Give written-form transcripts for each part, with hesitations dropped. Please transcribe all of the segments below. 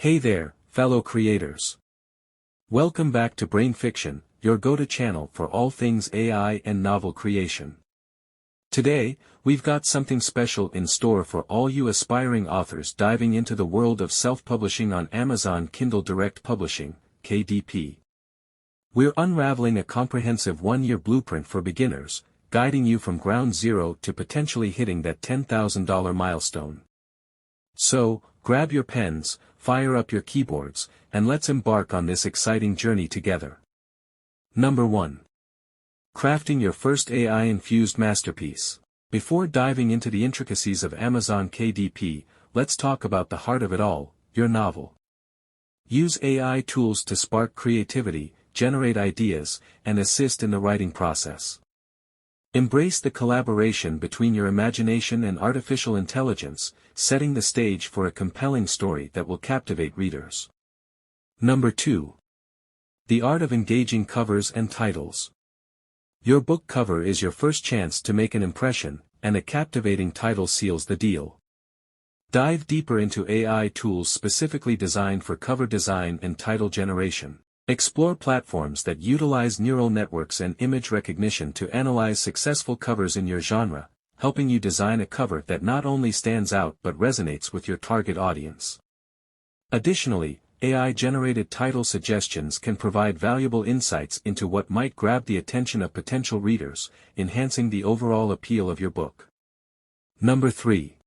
Hey there, fellow creators. Welcome back to Brainfiction, your go-to channel for all things AI and novel creation. Today, we've got something special in store for all you aspiring authors diving into the world of self-publishing on Amazon Kindle Direct Publishing, KDP. We're unraveling a comprehensive one-year blueprint for beginners, guiding you from ground zero to potentially hitting that $10,000 milestone. So, grab your pens, fire up your keyboards, and let's embark on this exciting journey together. Number 1. Crafting your first AI-infused masterpiece. Before diving into the intricacies of Amazon KDP, let's talk about the heart of it all, your novel. Use AI tools to spark creativity, generate ideas, and assist in the writing process. Embrace the collaboration between your imagination and artificial intelligence, setting the stage for a compelling story that will captivate readers. Number 2. The art of engaging covers and titles. Your book cover is your first chance to make an impression, and a captivating title seals the deal. Dive deeper into AI tools specifically designed for cover design and title generation. Explore platforms that utilize neural networks and image recognition to analyze successful covers in your genre, helping you design a cover that not only stands out but resonates with your target audience. Additionally, AI-generated title suggestions can provide valuable insights into what might grab the attention of potential readers, enhancing the overall appeal of your book. Number 3.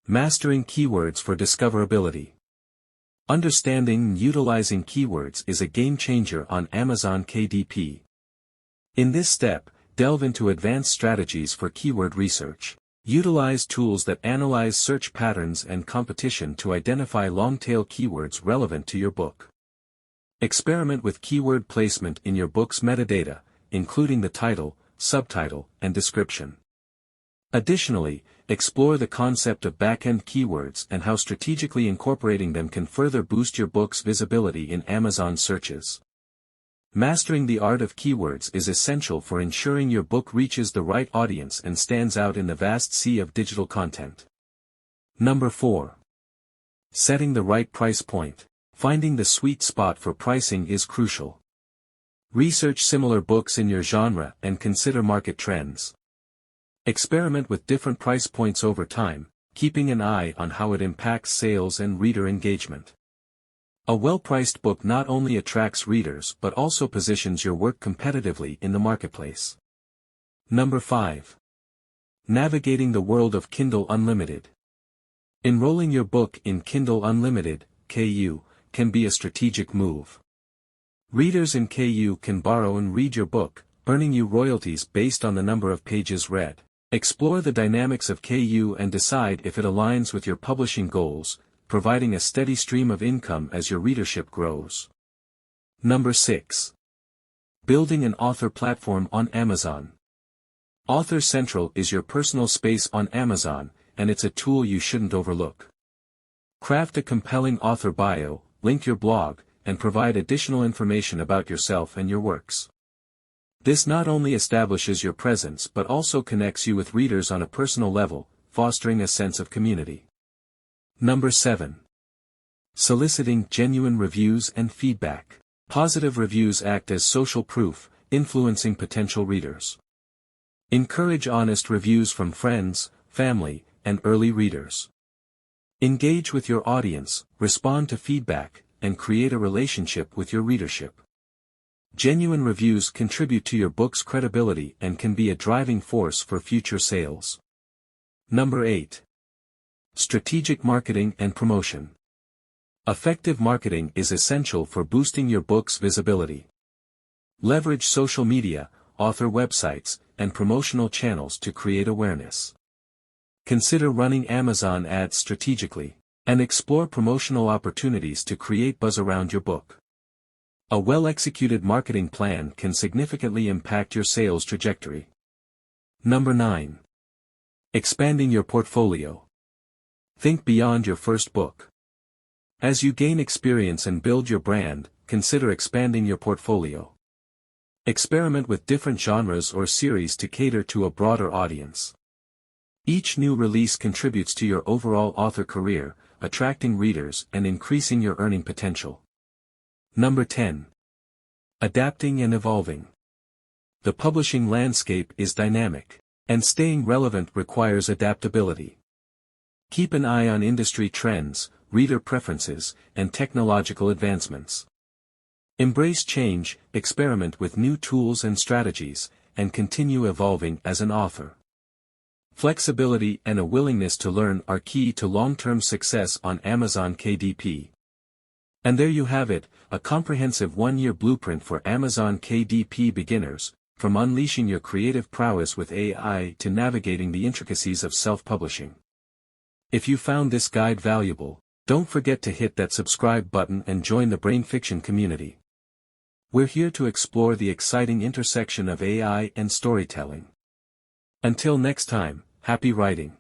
Mastering keywords for discoverability. Understanding and utilizing keywords is a game-changer on Amazon KDP. In this step, delve into advanced strategies for keyword research. Utilize tools that analyze search patterns and competition to identify long-tail keywords relevant to your book. Experiment with keyword placement in your book's metadata, including the title, subtitle, and description. Additionally, explore the concept of back-end keywords and how strategically incorporating them can further boost your book's visibility in Amazon searches. Mastering the art of keywords is essential for ensuring your book reaches the right audience and stands out in the vast sea of digital content. Number 4. Setting the right price point. Finding the sweet spot for pricing is crucial. Research similar books in your genre and consider market trends. Experiment with different price points over time, keeping an eye on how it impacts sales and reader engagement. A well-priced book not only attracts readers but also positions your work competitively in the marketplace. Number 5. Navigating the world of Kindle Unlimited. Enrolling your book in Kindle Unlimited, KU, can be a strategic move. Readers in KU can borrow and read your book, earning you royalties based on the number of pages read. Explore the dynamics of KU and decide if it aligns with your publishing goals, providing a steady stream of income as your readership grows. Number 6. Building an author platform on Amazon. Author Central is your personal space on Amazon, and it's a tool you shouldn't overlook. Craft a compelling author bio, link your blog, and provide additional information about yourself and your works. This not only establishes your presence but also connects you with readers on a personal level, fostering a sense of community. Number 7. Soliciting genuine reviews and feedback. Positive reviews act as social proof, influencing potential readers. Encourage honest reviews from friends, family, and early readers. Engage with your audience, respond to feedback, and create a relationship with your readership. Genuine reviews contribute to your book's credibility and can be a driving force for future sales. Number 8. Strategic marketing and promotion. Effective marketing is essential for boosting your book's visibility. Leverage social media, author websites, and promotional channels to create awareness. Consider running Amazon ads strategically, and explore promotional opportunities to create buzz around your book. A well-executed marketing plan can significantly impact your sales trajectory. Number 9. Expanding your portfolio. Think beyond your first book. As you gain experience and build your brand, consider expanding your portfolio. Experiment with different genres or series to cater to a broader audience. Each new release contributes to your overall author career, attracting readers and increasing your earning potential. Number 10. Adapting and evolving. The publishing landscape is dynamic, and staying relevant requires adaptability. Keep an eye on industry trends, reader preferences, and technological advancements. Embrace change, experiment with new tools and strategies, and continue evolving as an author. Flexibility and a willingness to learn are key to long-term success on Amazon KDP. And there you have it, a comprehensive one-year blueprint for Amazon KDP beginners, from unleashing your creative prowess with AI to navigating the intricacies of self-publishing. If you found this guide valuable, don't forget to hit that subscribe button and join the Brainfiction community. We're here to explore the exciting intersection of AI and storytelling. Until next time, happy writing.